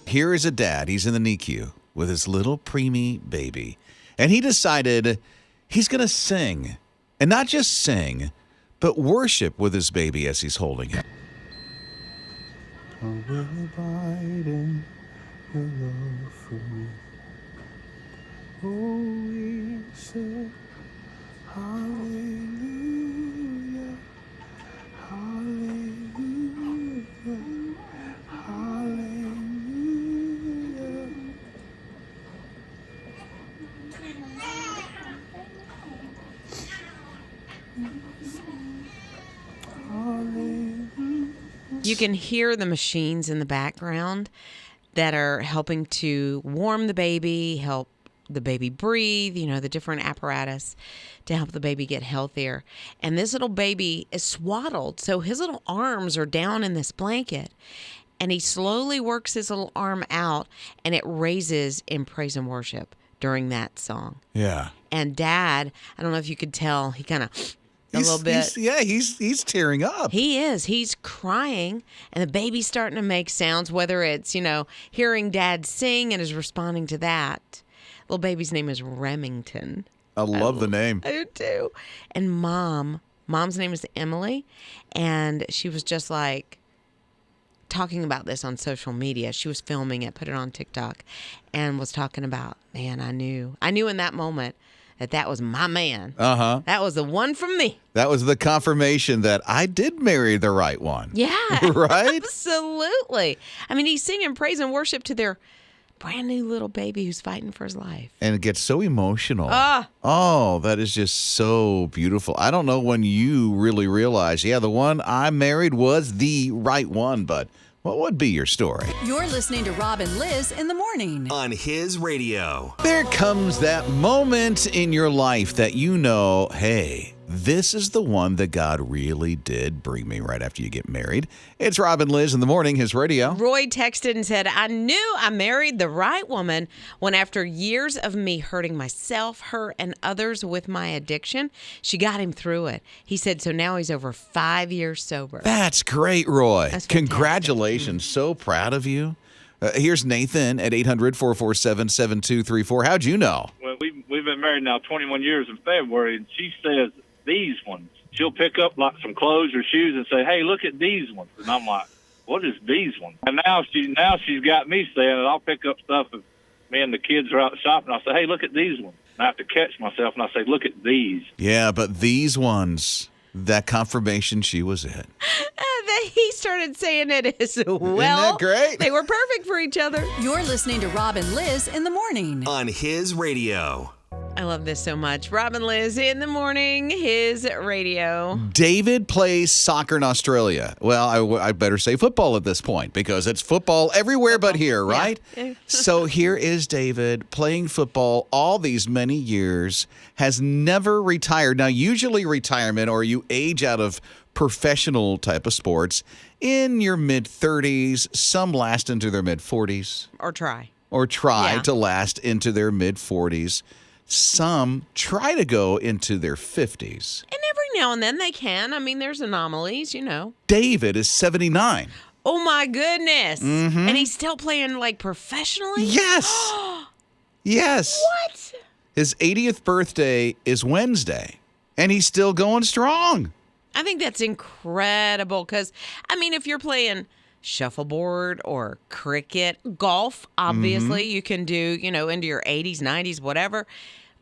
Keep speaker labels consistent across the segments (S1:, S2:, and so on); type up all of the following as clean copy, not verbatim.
S1: Here is a dad. He's in the NICU with his little preemie baby. And he decided he's going to sing. And not just sing, but worship with his baby as he's holding him.
S2: I will abide in your love for me. Oh, we say hallelujah, hallelujah, hallelujah.
S3: You can hear the machines in the background that are helping to warm the baby, help the baby breathe, the different apparatus to help the baby get healthier. And this little baby is swaddled, so his little arms are down in this blanket. And he slowly works his little arm out, and it raises in praise and worship during that song.
S1: Yeah.
S3: And Dad, I don't know if you could tell, he kind of a little bit.
S1: He's tearing up.
S3: He is. He's crying, and the baby's starting to make sounds, whether it's, hearing Dad sing and is responding to that. Little baby's name is Remington.
S1: I love the name.
S3: I do too. And Mom's name is Emily, and she was just like talking about this on social media. She was filming it, put it on TikTok, and was talking about, man, I knew in that moment that was my man.
S1: Uh-huh.
S3: That was the one from me.
S1: That was the confirmation that I did marry the right one.
S3: Yeah.
S1: Right?
S3: Absolutely. I mean, he's singing praise and worship to their brand new little baby who's fighting for his life.
S1: And it gets so emotional. Oh, that is just so beautiful. I don't know when you really realize, the one I married was the right one, but what would be your story?
S4: You're listening to Rob and Lizz in the morning.
S5: On His Radio.
S1: There comes that moment in your life that hey, this is the one that God really did bring me right after you get married. It's Rob and Lizz in the morning, His Radio.
S3: Roy texted and said, I knew I married the right woman when after years of me hurting myself, her, and others with my addiction, she got him through it. He said, so now he's over 5 years sober.
S1: That's great, Roy.
S3: That's
S1: Congratulations. So proud of you. Here's Nathan at 800-447-7234. How'd you know?
S6: Well, we've been married now 21 years in February, and she says these ones. She'll pick up like some clothes or shoes and say, hey, look at these ones. And I'm like, what is these ones? And now she's got me saying it. I'll pick up stuff if me and the kids are out shopping. I'll say, hey, look at these ones. And I have to catch myself, and I say, look at these.
S1: Yeah, but these ones, that confirmation she was it.
S3: Then he started saying it as well.
S1: Isn't that great?
S3: They were perfect for each other.
S4: You're listening to Rob and Lizz in the morning.
S5: On His Radio.
S3: I love this so much. Rob and Lizz in the morning, His Radio.
S1: David plays soccer in Australia. Well, I better say football at this point because it's football everywhere but here, right?
S3: Yeah.
S1: So here is David playing football all these many years, has never retired. Now, usually retirement or you age out of professional type of sports in your mid-30s. Some last into their mid-40s.
S3: Or try
S1: to last into their mid-40s. Some try to go into their 50s.
S3: And every now and then they can. I mean, there's anomalies,
S1: David is 79.
S3: Oh, my goodness.
S1: Mm-hmm.
S3: And he's still playing, professionally?
S1: Yes. Yes.
S3: What?
S1: His 80th birthday is Wednesday, and he's still going strong.
S3: I think that's incredible because, if you're playing shuffleboard or cricket, golf, obviously, you can do, into your 80s, 90s, whatever.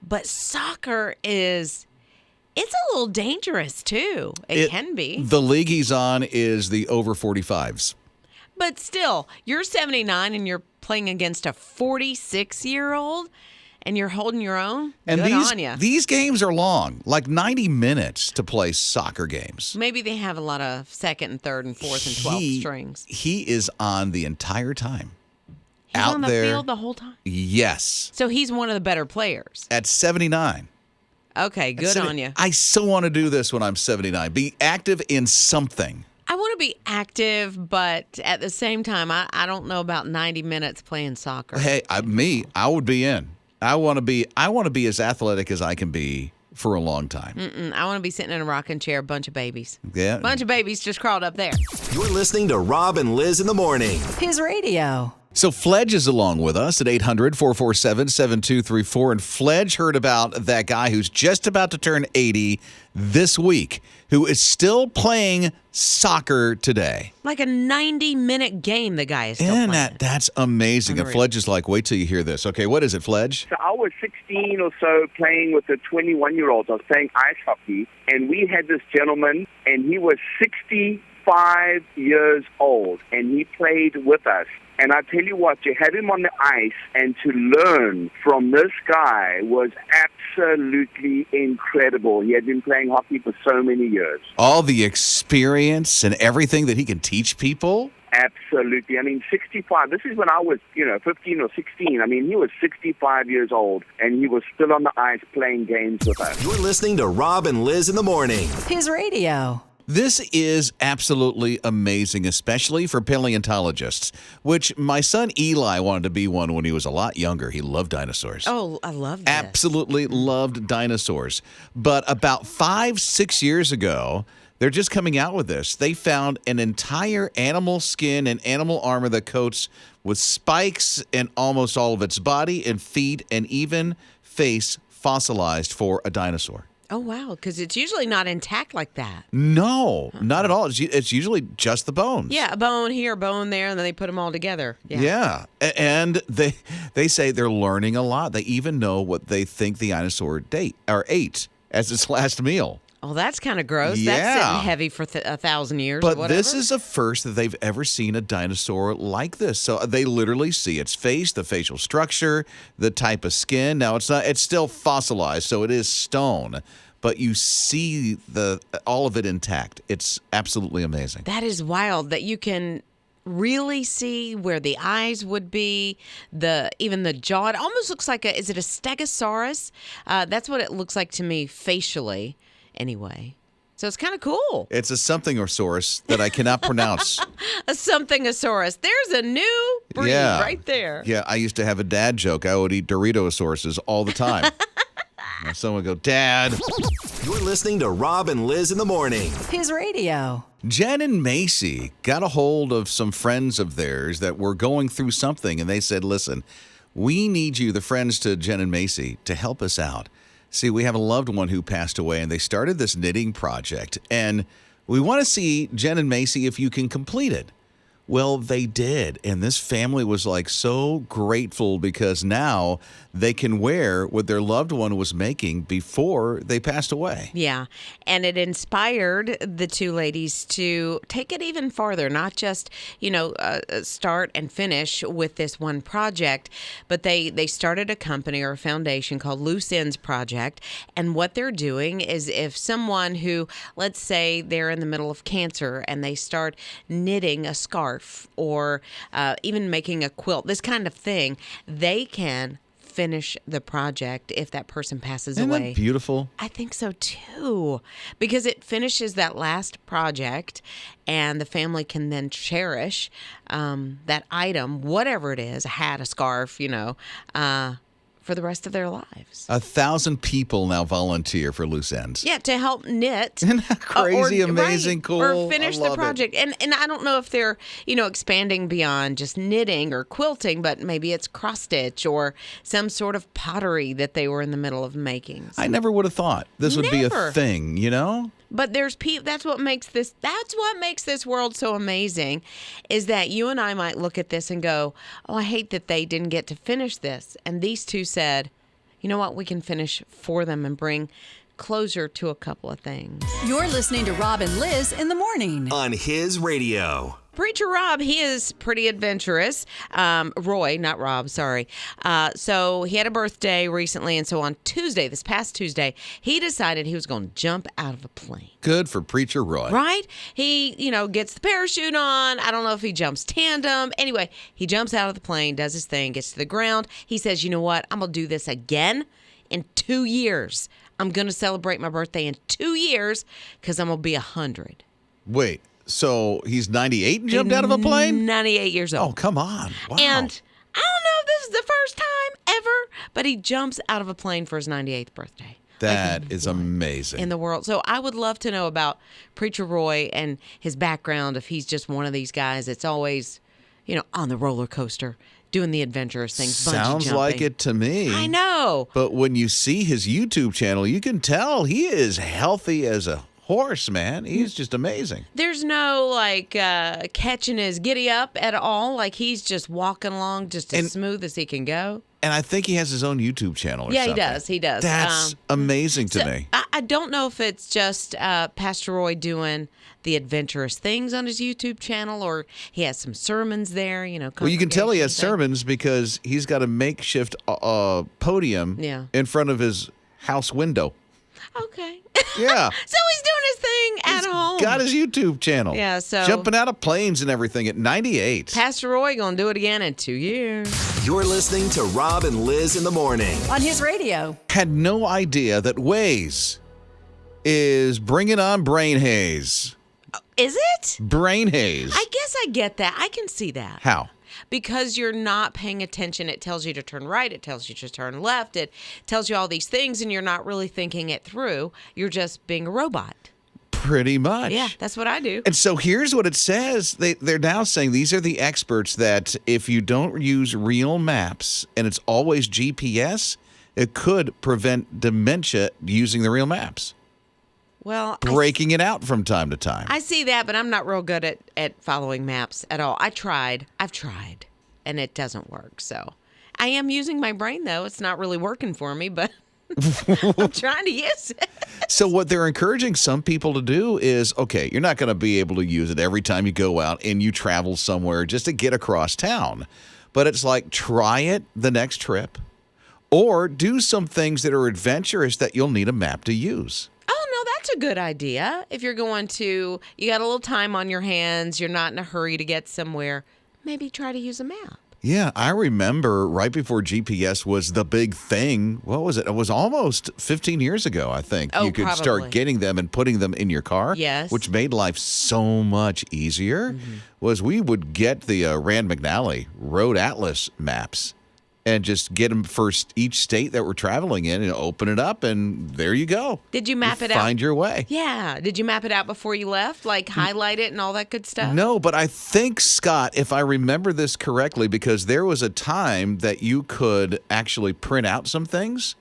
S3: But soccer it's a little dangerous, too. It can be.
S1: The league he's on is the over 45s.
S3: But still, you're 79 and you're playing against a 46-year-old. And you're holding your own?
S1: And
S3: Good on ya.
S1: These games are long, like 90 minutes to play soccer games.
S3: Maybe they have a lot of second and third and fourth and 12th strings.
S1: He is on the entire time.
S3: He's
S1: out
S3: on the
S1: there.
S3: field the whole time?
S1: Yes.
S3: So he's one of the better players.
S1: At 79.
S3: Okay, good on you.
S1: I so want to do this when I'm 79. Be active in something.
S3: I want to be active, but at the same time, I don't know about 90 minutes playing soccer.
S1: Hey, I would be in. I want to be as athletic as I can be for a long time.
S3: I want to be sitting in a rocking chair, bunch of babies.
S1: Yeah.
S3: Bunch of babies just crawled up there.
S5: You're listening to Rob and Liz in the morning.
S4: His radio.
S1: So Fledge is along with us at 800-447-7234. And Fledge heard about that guy who's just about to turn 80 this week, who is still playing soccer today.
S3: Like a 90-minute game the guy is still
S1: And
S3: playing.
S1: that's amazing. And
S3: Unreal.
S1: Fledge is like, wait till you hear this. Okay, what is it, Fledge?
S7: So I was 16 or so playing with the 21-year-olds. I was playing ice hockey, and we had this gentleman, and he was 65 years old, and he played with us. And I tell you what, to have him on the ice and to learn from this guy was absolutely incredible. He had been playing hockey for so many years.
S1: All the experience and everything that he can teach people.
S7: Absolutely. I mean, 65. This is when I was, 15 or 16. I mean, he was 65 years old, and he was still on the ice playing games with us.
S5: You're listening to Rob and Liz in the morning.
S4: His radio.
S1: This is absolutely amazing, especially for paleontologists, which my son Eli wanted to be one when he was a lot younger. He loved dinosaurs.
S3: Oh, I love this.
S1: Absolutely loved dinosaurs. But about 5-6 years ago, they're just coming out with this. They found an entire animal skin and animal armor that coats with spikes in almost all of its body and feet and even face fossilized for a dinosaur.
S3: Oh, wow, because it's usually not intact like that.
S1: No, not at all. It's usually just the bones.
S3: Yeah, a bone here, a bone there, and then they put them all together.
S1: Yeah. And they say they're learning a lot. They even know what they think the dinosaur ate as its last meal.
S3: Oh, that's kind of gross.
S1: Yeah.
S3: That's sitting heavy for 1,000 years or
S1: But
S3: whatever.
S1: this is a first that they've ever seen a dinosaur like this. So they literally see its face, the facial structure, the type of skin. Now it's still fossilized, so it is stone, but you see all of it intact. It's absolutely amazing.
S3: That is wild that you can really see where the eyes would be, even the jaw. It almost looks like is it a stegosaurus? That's what it looks like to me facially. Anyway, so it's kind of cool.
S1: It's a something-osaurus that I cannot pronounce.
S3: A something-osaurus. There's a new breed right there.
S1: Yeah, I used to have a dad joke. I would eat Dorito-sauruses all the time. And someone would go, Dad.
S5: You're listening to Rob and Liz in the morning.
S4: His radio.
S1: Jen and Macy got a hold of some friends of theirs that were going through something, and they said, listen, we need you, the friends to Jen and Macy, to help us out. See, we have a loved one who passed away, and they started this knitting project, and we want to see, Jen and Macy, if you can complete it. Well, they did, and this family was like so grateful because now they can wear what their loved one was making before they passed away.
S3: Yeah, and it inspired the two ladies to take it even farther, not just, start and finish with this one project, but they started a company or a foundation called Loose Ends Project, and what they're doing is if someone who, let's say they're in the middle of cancer and they start knitting a scarf or even making a quilt, this kind of thing, they can finish the project if that person passes
S1: Isn't
S3: away.
S1: that beautiful?
S3: I think so too, because it finishes that last project and the family can then cherish that item, whatever it is, a hat, a scarf, for the rest of their lives.
S1: 1,000 people now volunteer for Loose Ends.
S3: Yeah, to help knit.
S1: Isn't that crazy, amazing, cool?
S3: Or finish
S1: I
S3: the
S1: love
S3: project. And I don't know if they're, expanding beyond just knitting or quilting, but maybe it's cross stitch or some sort of pottery that they were in the middle of making.
S1: I never would have thought this would be
S3: Never.
S1: a thing,
S3: But there's people. That's what makes this world so amazing, is that you and I might look at this and go, "Oh, I hate that they didn't get to finish this." And these two said, "You know what? We can finish for them and bring closure to a couple of things."
S4: You're listening to Rob and Liz in the morning.
S5: On His Radio.
S3: Preacher Rob, he is pretty adventurous. Roy, not Rob, sorry. So he had a birthday recently, and so on Tuesday, this past Tuesday, he decided he was going to jump out of a plane.
S1: Good for Preacher Roy.
S3: Right? He, gets the parachute on. I don't know if he jumps tandem. Anyway, he jumps out of the plane, does his thing, gets to the ground. He says, you know what? I'm going to do this again in 2 years. I'm going to celebrate my birthday in 2 years because I'm going to be 100.
S1: Wait, so he's 98 and jumped out of a plane?
S3: 98 years old.
S1: Oh, come on. Wow.
S3: And I don't know if this is the first time ever, but he jumps out of a plane for his 98th birthday.
S1: That is amazing.
S3: in the world. So I would love to know about Preacher Roy and his background, if he's just one of these guys that's always, on the roller coaster, doing the adventurous things.
S1: Sounds like it to me.
S3: I know.
S1: But when you see his YouTube channel, you can tell he is healthy as a horse, man. He's just amazing.
S3: There's no catching his giddy up at all. Like he's just walking along just as smooth as he can go.
S1: And I think he has his own YouTube channel or something.
S3: He does.
S1: That's amazing to me.
S3: I don't know if it's just Pastor Roy doing the adventurous things on his YouTube channel, or he has some sermons there,
S1: Well, you can tell he has
S3: congregation
S1: sermons because he's got a makeshift podium in front of his house window.
S3: thing. Okay.
S1: Yeah.
S3: So he's doing his thing at home.
S1: Got his YouTube channel.
S3: Yeah, so-
S1: jumping out of planes and everything at 98.
S3: Pastor Roy gonna do it again in 2 years.
S5: You're listening to Rob and Liz in the morning.
S4: On his radio.
S1: Had no idea that Waze is bringing on brain haze.
S3: Is it?
S1: Brain haze.
S3: I guess I get that. I can see that.
S1: How?
S3: Because you're not paying attention. It tells you to turn right. It tells you to turn left. It tells you all these things, and you're not really thinking it through. You're just being a robot.
S1: Pretty much.
S3: Yeah, that's what I do.
S1: And so here's what it says. They're now saying, these are the experts, that if you don't use real maps and it's always GPS, it could prevent dementia using the real maps.
S3: Well,
S1: Breaking it out from time to time.
S3: I see that, but I'm not real good at following maps at all. I've tried, and it doesn't work. So I am using my brain, though. It's not really working for me, but I'm trying to use it.
S1: So what they're encouraging some people to do is, okay, you're not going to be able to use it every time you go out and you travel somewhere just to get across town. But it's like, try it the next trip, or do some things that are adventurous that you'll need a map to use.
S3: Oh, no, that's a good idea. If you're going to, you got a little time on your hands, you're not in a hurry to get somewhere, maybe try to use a map.
S1: Yeah, I remember right before GPS was the big thing. What was it? It was almost 15 years ago, I think.
S3: Oh,
S1: you could
S3: probably.
S1: start getting them and putting them in your car.
S3: Yes.
S1: Which made life so much easier. Was we would get the Rand McNally Road Atlas maps and just get them for each state that we're traveling in and open it up, and there you go.
S3: Did you map it out?
S1: Find your way.
S3: Yeah. Did you map it out before you left? Like highlight it and all that good stuff?
S1: No, but I think, Scott, if I remember this correctly, because there was a time that you could actually print out some things.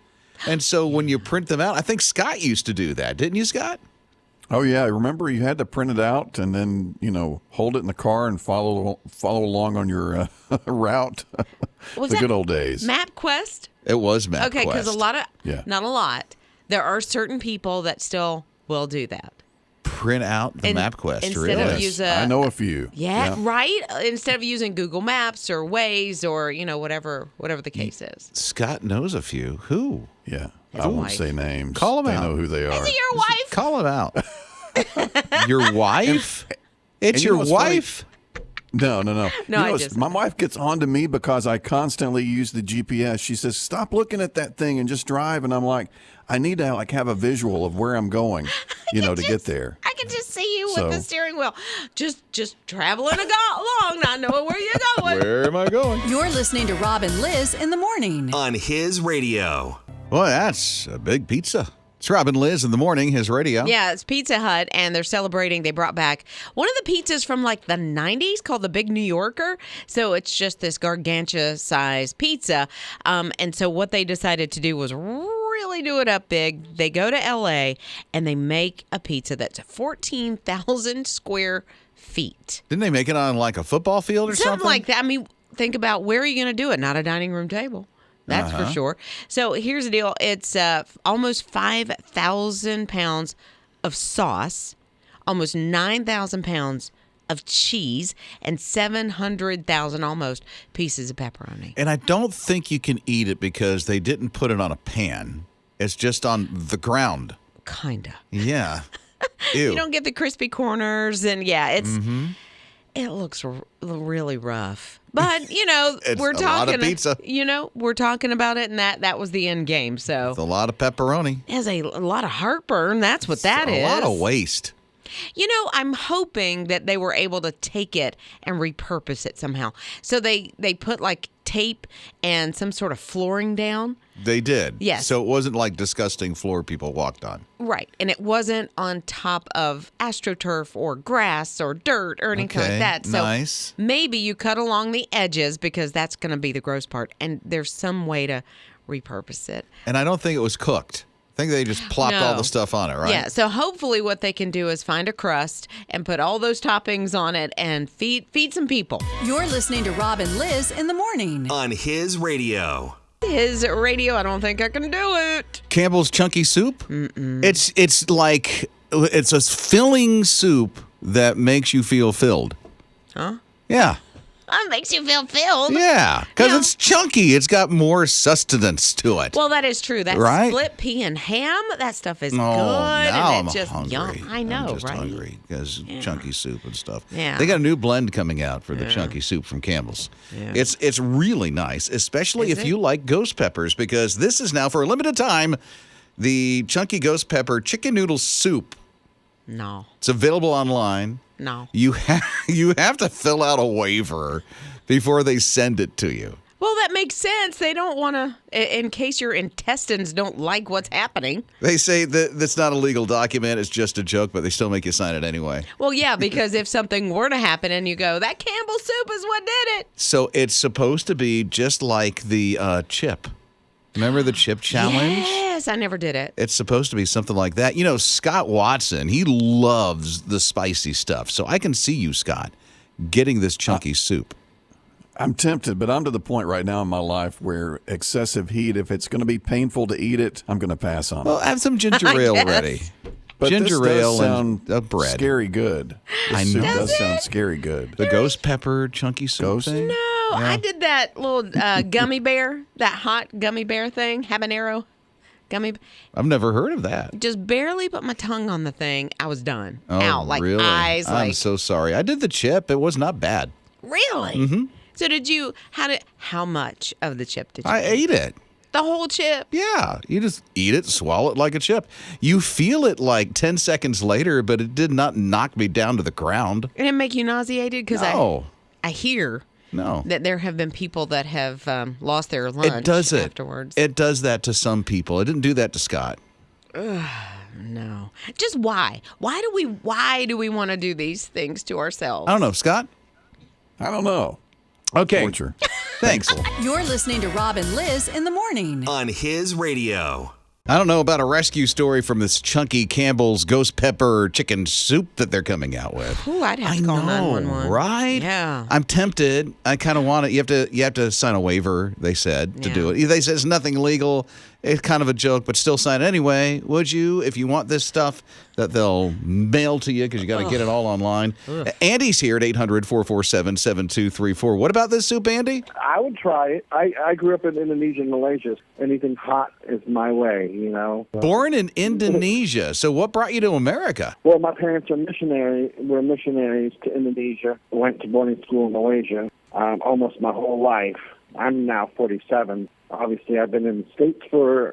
S1: And so when you print them out, I think Scott used to do that. Didn't you, Scott?
S2: Oh, yeah. Remember, you had to print it out and then, hold it in the car and follow along on your route.
S3: Was
S2: the
S3: that
S2: good old days.
S3: MapQuest?
S1: It was MapQuest.
S3: Okay, because a lot of,
S2: Yeah.
S3: not a lot, there are certain people that still will do that.
S1: Print out the
S3: And
S1: MapQuest,
S3: instead
S1: really.
S3: of
S2: Yes,
S3: use
S2: I know a few.
S3: Yeah, right? Instead of using Google Maps or Waze or, whatever the case is.
S1: Scott knows a few. Who?
S2: Yeah.
S3: His
S2: I won't
S3: wife.
S2: say names.
S1: Call 'em
S2: They
S1: out.
S2: know who they are.
S3: Is it your wife?
S1: Call him out. Your wife? It's
S2: and you know
S1: your
S2: what's funny?
S1: wife?
S2: No.
S3: No, I just-
S2: My wife gets on to me because I constantly use the GPS. She says, "Stop looking at that thing and just drive." And I'm like, I need to have a visual of where I'm going, to get there.
S3: I can just see you
S2: So-
S3: with the steering wheel. Just traveling along, not knowing where you're going.
S1: Where am I going?
S4: You're listening to Rob and Liz in the morning.
S5: On his radio.
S1: Boy, that's a big pizza. It's Rob and Liz in the morning, his radio.
S3: Yeah, it's Pizza Hut, and they're celebrating. They brought back one of the pizzas from like the 90s called the Big New Yorker. So it's just this gargantua-sized pizza. And so what they decided to do was really do it up big. They go to L.A., and they make a pizza that's 14,000 square feet.
S1: Didn't they make it on like a football field or something?
S3: Something like that. I mean, think about where are you going to do it? Not a dining room table. That's for sure. So here's the deal. It's almost 5,000 pounds of sauce, almost 9,000 pounds of cheese, and 700,000 almost pieces of pepperoni.
S1: And I don't think you can eat it because they didn't put it on a pan. It's just on the ground.
S3: Kinda.
S1: Yeah. Ew.
S3: You don't get the crispy corners, and it looks really rough. But,
S1: It's
S3: we're
S1: a
S3: talking
S1: lot of pizza.
S3: We're talking about it, and that was the end game. So
S1: It's a lot of pepperoni.
S3: it has a lot of heartburn. That's what that is.
S1: A lot of waste.
S3: I'm hoping that they were able to take it and repurpose it somehow. So they put like tape and some sort of flooring down
S1: They did.
S3: Yes.
S1: So it wasn't like disgusting floor people walked on.
S3: Right. And it wasn't on top of AstroTurf or grass or dirt or anything
S1: Okay,
S3: like that. So
S1: nice.
S3: maybe you cut along the edges because that's going to be the gross part. And there's some way to repurpose it.
S1: And I don't think it was cooked. I think they just plopped all
S3: No.
S1: the stuff on it, right?
S3: Yeah. So hopefully what they can do is find a crust and put all those toppings on it and feed some people.
S4: You're listening to Rob and Liz in the morning.
S5: On his radio.
S3: His radio, I don't think I can do it.
S1: Campbell's Chunky Soup. It's like it's a filling soup that makes you feel filled.
S3: Huh?
S1: Yeah.
S3: That makes you feel filled.
S1: Yeah, because
S3: Yeah.
S1: it's chunky. It's got more sustenance to it.
S3: Well, that is true. That
S1: Right?
S3: split pea and ham, that stuff is
S1: Oh,
S3: good.
S1: now
S3: and
S1: I'm
S3: it's just
S1: hungry.
S3: yum. I know,
S1: I'm just
S3: right?
S1: hungry because chunky soup and stuff.
S3: Yeah.
S1: They got a new blend coming out for the chunky soup from Campbell's.
S3: Yeah.
S1: It's really nice, especially
S3: Is
S1: if
S3: it?
S1: you like ghost peppers, because this is now for a limited time the chunky ghost pepper chicken noodle soup.
S3: No,
S1: It's available online.
S3: no.
S1: You have to fill out a waiver before they send it to you.
S3: Well, that makes sense. They don't want to, in case your intestines don't like what's happening.
S1: They say that that's not a legal document. It's just a joke, but they still make you sign it anyway.
S3: Well, yeah, because if something were to happen and you go, that Campbell soup is what did it.
S1: So it's supposed to be just like the chip. Remember the chip challenge?
S3: Yes, I never did it.
S1: It's supposed to be something like that. You know, Scott Watson, he loves the spicy stuff. So I can see you, Scott, getting this chunky soup.
S2: I'm tempted, but I'm to the point right now in my life where excessive heat, if it's going to be painful to eat it, I'm going to pass on
S1: Well,
S2: it.
S1: have some ginger ale
S3: guess.
S1: ready.
S2: But
S1: ginger
S2: this does
S1: ale
S2: sound
S1: and bread.
S2: scary good. This
S1: I
S2: soup
S1: know.
S2: does sound scary good.
S1: The ghost pepper chunky soup
S2: Ghost?
S1: thing?
S3: No, I did that little gummy bear, that hot gummy bear thing, habanero gummy.
S1: I've never heard of that.
S3: Just barely put my tongue on the thing. I was done.
S1: Oh,
S3: Out, like
S1: really?
S3: eyes,
S1: I'm
S3: like
S1: so sorry. I did the chip. It was not bad.
S3: really. Mm-hmm. So how much of the chip did you
S1: I
S3: eat?
S1: ate it.
S3: The whole chip.
S1: Yeah, you just eat it, swallow it like a chip. You feel it like 10 seconds later, but it did not knock me down to the ground.
S3: It didn't make you nauseated because
S1: No,
S3: I hear
S1: no.
S3: that there have been people that have lost their lunch
S1: It does it.
S3: afterwards.
S1: It does that to some people. It didn't do that to Scott.
S3: No. Just why? Why do we want to do these things to ourselves?
S1: I don't know, Scott?
S2: I don't know.
S1: Okay,
S2: Torture.
S1: thanks.
S4: You're listening to Rob and Liz in the morning.
S5: On his radio.
S1: I don't know about a rescue story from this chunky Campbell's ghost pepper chicken soup that they're coming out with.
S3: Ooh, I'd have
S1: I
S3: to call
S1: know,
S3: 911.
S1: right?
S3: Yeah.
S1: I'm tempted. I kind of want it. You have to sign a waiver, they said, to do
S3: Yeah.
S1: it. They said it's nothing legal. It's kind of a joke, but still sign it anyway. Would you, if you want this stuff that they'll mail to you because you got to get it all online? Andy's here at 800-447-7234. What about this soup, Andy?
S8: I would try it. I grew up in Indonesia and Malaysia. Anything hot is my way, you know.
S1: Born in Indonesia. So what brought you to America?
S8: Well, my parents were missionaries to Indonesia. Went to boarding school in Malaysia almost my whole life. I'm now 47. Obviously, I've been in the States for,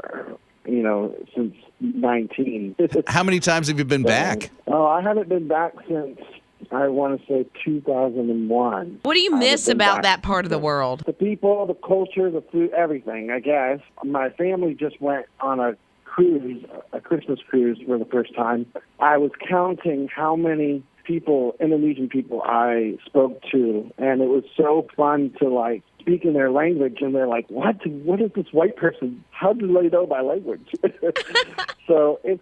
S8: since 19.
S1: How many times have you been back?
S8: Oh, I haven't been back since, I want to say, 2001.
S3: What do you miss
S8: been
S3: about
S8: back.
S3: that part of the world?
S8: The people, the culture, the food, everything, I guess. My family just went on a cruise, a Christmas cruise for the first time. I was counting how many Indonesian people I spoke to, and it was so fun to, speak in their language, and they're like, what is this white person? How do they know my language? So it's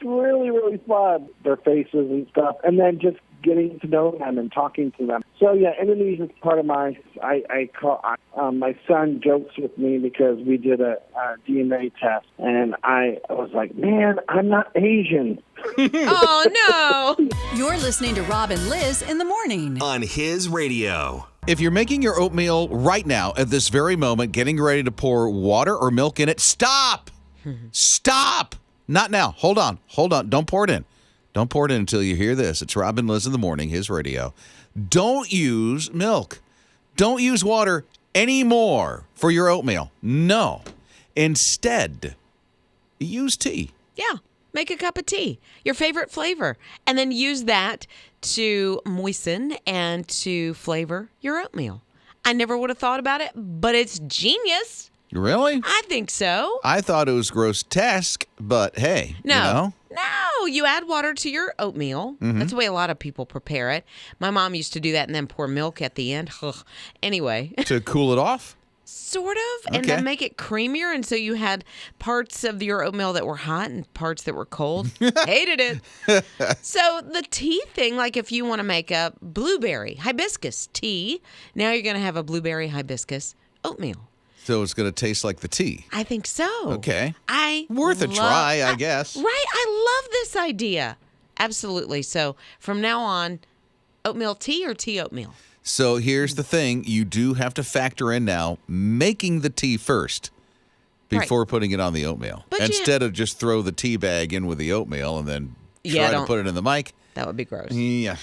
S8: really, really fun, their faces and stuff, and then just getting to know them and talking to them. So yeah, Indonesia is part of my son jokes with me because we did a DNA test, and I was like, man, I'm not Asian.
S3: Oh, no.
S4: You're listening to Rob and Liz in the morning.
S5: On his radio.
S1: If you're making your oatmeal right now, at this very moment, getting ready to pour water or milk in it, stop! Stop! Not now. Hold on. Don't pour it in. Don't pour it in until you hear this. It's Rob and Liz in the morning, his radio. Don't use milk. Don't use water anymore for your oatmeal. No. Instead, use tea.
S3: Yeah. Make a cup of tea, your favorite flavor, and then use that to moisten and to flavor your oatmeal. I never would have thought about it, but it's genius.
S1: Really?
S3: I think so.
S1: I thought it was grotesque, but hey,
S3: No.
S1: you know.
S3: No, you add water to your oatmeal. That's the way a lot of people prepare it. My mom used to do that and then pour milk at the end. Ugh. Anyway,
S1: To cool it off?
S3: sort of, and
S1: Okay.
S3: then make it creamier. And so you had parts of your oatmeal that were hot and parts that were cold. Hated it. So the tea thing, like if you want to make a blueberry hibiscus tea, now you're going to have a blueberry hibiscus oatmeal.
S1: So it's going to taste like the tea.
S3: I think so.
S1: Okay.
S3: Worth
S1: a try, I guess.
S3: Right. I love this idea. Absolutely. So from now on, oatmeal tea or tea oatmeal?
S1: So here's the thing. You do have to factor in now making the tea first before putting it on the oatmeal.
S3: But
S1: Instead of just throw the tea bag in with the oatmeal and then try to
S3: don't-
S1: put it in the mic.
S3: That would be gross.
S1: Yeah.